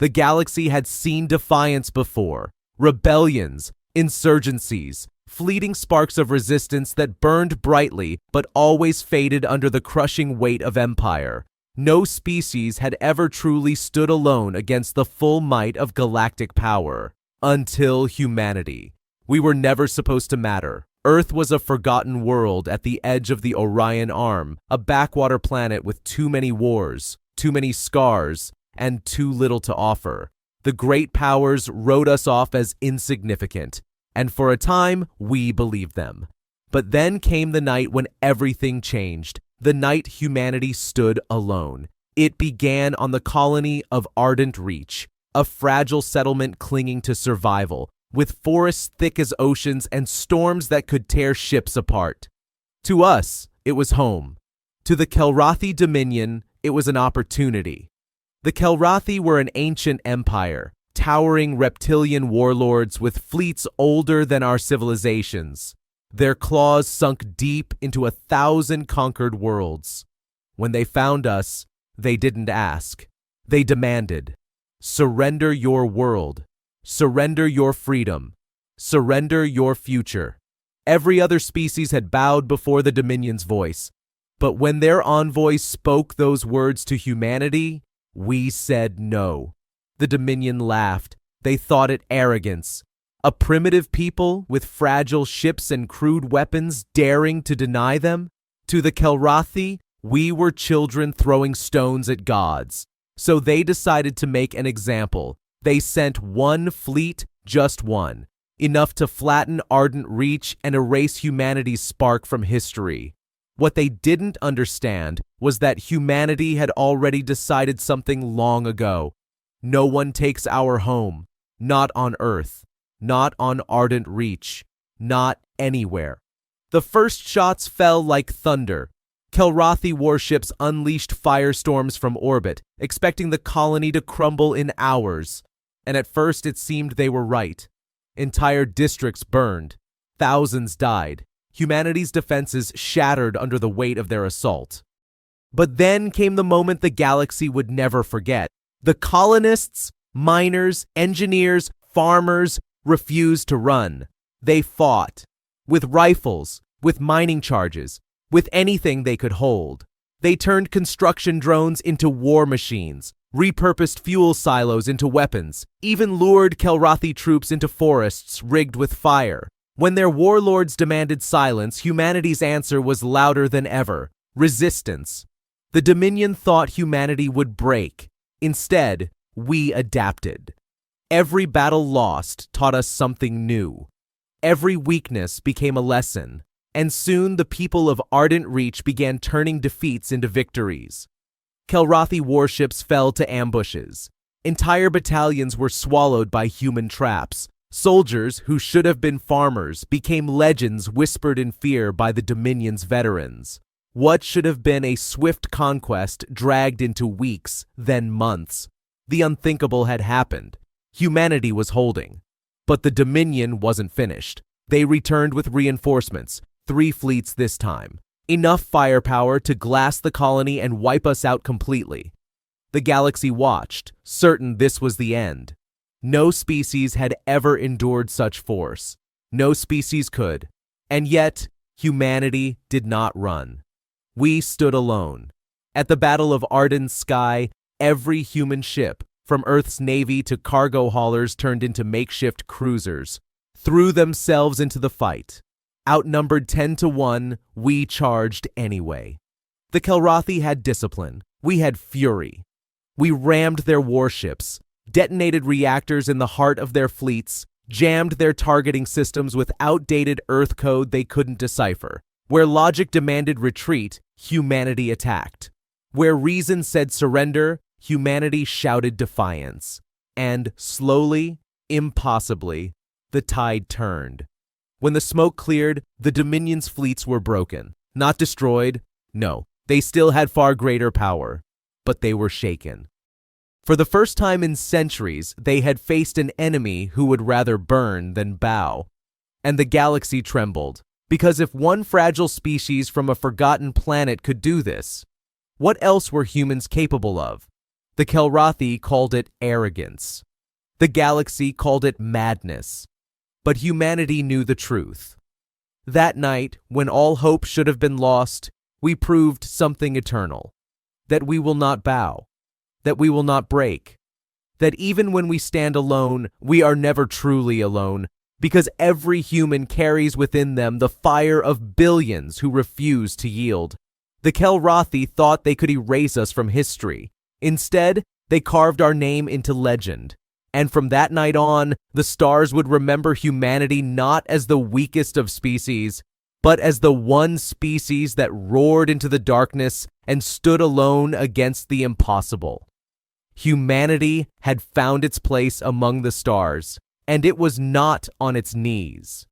The galaxy had seen defiance before, rebellions, insurgencies, fleeting sparks of resistance that burned brightly but always faded under the crushing weight of empire. No species had ever truly stood alone against the full might of galactic power. Until humanity. We were never supposed to matter. Earth was a forgotten world at the edge of the Orion Arm, a backwater planet with too many wars, too many scars, and too little to offer. The great powers wrote us off as insignificant, and for a time, we believed them. But then came the night when everything changed, the night humanity stood alone. It began on the colony of Ardent Reach, a fragile settlement clinging to survival, with forests thick as oceans and storms that could tear ships apart. To us, it was home. To the Kelrathi Dominion, it was an opportunity. The Kelrathi were an ancient empire, towering reptilian warlords with fleets older than our civilizations. Their claws sunk deep into 1,000 conquered worlds. When they found us, they didn't ask. They demanded, surrender your world. Surrender your freedom. Surrender your future. Every other species had bowed before the Dominion's voice. But when their envoy spoke those words to humanity, we said no. The Dominion laughed. They thought it arrogance. A primitive people with fragile ships and crude weapons daring to deny them? To the Kelrathi, we were children throwing stones at gods. So they decided to make an example. They sent one fleet, just one, enough to flatten Ardent Reach and erase humanity's spark from history. What they didn't understand was that humanity had already decided something long ago. No one takes our home, not on Earth, not on Ardent Reach, not anywhere. The first shots fell like thunder. Kelrathi warships unleashed firestorms from orbit, expecting the colony to crumble in hours. And at first it seemed they were right. Entire districts burned. Thousands died. Humanity's defenses shattered under the weight of their assault. But then came the moment the galaxy would never forget. The colonists, miners, engineers, farmers refused to run. They fought. With rifles, with mining charges, with anything they could hold. They turned construction drones into war machines, repurposed fuel silos into weapons, even lured Kelrathi troops into forests rigged with fire. When their warlords demanded silence, humanity's answer was louder than ever: resistance. The Dominion thought humanity would break. Instead, we adapted. Every battle lost taught us something new. Every weakness became a lesson, and soon the people of Ardent Reach began turning defeats into victories. Kelrathi warships fell to ambushes. Entire battalions were swallowed by human traps. Soldiers who should have been farmers became legends whispered in fear by the Dominion's veterans. What should have been a swift conquest dragged into weeks, then months. The unthinkable had happened. Humanity was holding. But the Dominion wasn't finished. They returned with reinforcements, 3 fleets this time. Enough firepower to glass the colony and wipe us out completely. The galaxy watched, certain this was the end. No species had ever endured such force. No species could. And yet, humanity did not run. We stood alone. At the Battle of Arden's sky, every human ship, from Earth's navy to cargo haulers turned into makeshift cruisers, threw themselves into the fight. Outnumbered 10-1, we charged anyway. The Kelrathi had discipline. We had fury. We rammed their warships, detonated reactors in the heart of their fleets, jammed their targeting systems with outdated Earth code they couldn't decipher. Where logic demanded retreat, humanity attacked. Where reason said surrender, humanity shouted defiance. And slowly, impossibly, the tide turned. When the smoke cleared, the Dominion's fleets were broken. Not destroyed. No, they still had far greater power. But they were shaken. For the first time in centuries, they had faced an enemy who would rather burn than bow. And the galaxy trembled. Because if one fragile species from a forgotten planet could do this, what else were humans capable of? The Kelrathi called it arrogance. The galaxy called it madness. But humanity knew the truth. That night, when all hope should have been lost, we proved something eternal. That we will not bow. That we will not break. That even when we stand alone, we are never truly alone, because every human carries within them the fire of billions who refuse to yield. The Kelrathi thought they could erase us from history. Instead, they carved our name into legend. And from that night on, the stars would remember humanity not as the weakest of species, but as the one species that roared into the darkness and stood alone against the impossible. Humanity had found its place among the stars, and it was not on its knees.